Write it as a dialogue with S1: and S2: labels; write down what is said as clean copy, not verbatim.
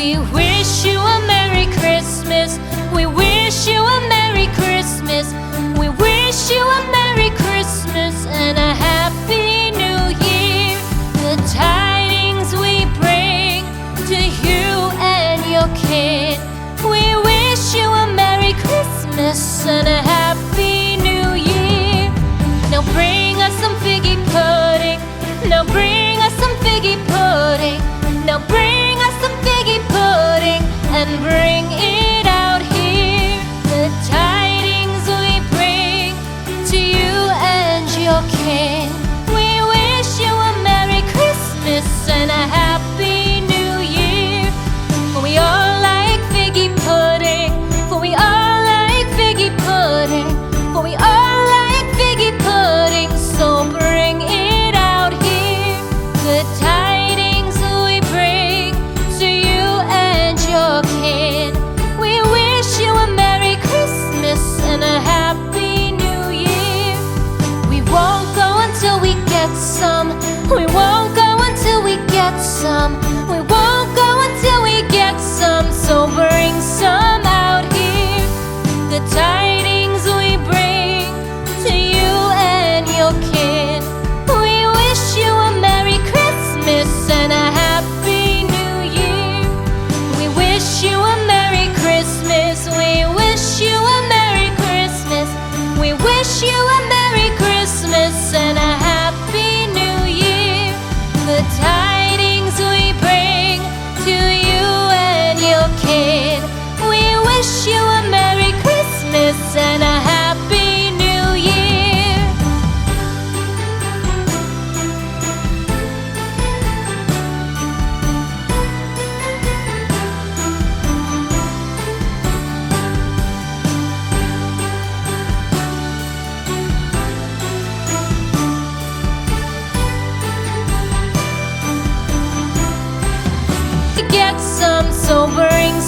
S1: We wish you a Merry Christmas. We wish you a Merry Christmas. We wish you a Merry Christmas and a Happy New Year. The tidings we bring to you and your kid. We wish you a Merry Christmas and a Happy New Year. Now bring us some figgy pudding. Now bring us some figgy pudding. Now bring us some figgy pudding and bring it out here. The tidings we bring to you and your kin. We wish you a Merry Christmas and a Happy New Year. For we all like figgy pudding. For we all like figgy pudding. For we all like figgy pudding. So bring it out here. The tidings we bring to you and your kid. We wish you a Merry Christmas and a Happy New Year. We won't go until we get some. We won't go until we get some. We won't go until we get some. So bring some out here. The tidings we bring to you and your kid. We wish you a Merry Christmas and a Happy New Year. We wish you a Merry Christmas. We wish you a Merry Christmas. We wish you a Merry Christmas and a Happy New Year. The tidings we bring to you and your kid. We wish you a Merry Christmas and a Happy New Year. To get some, so bring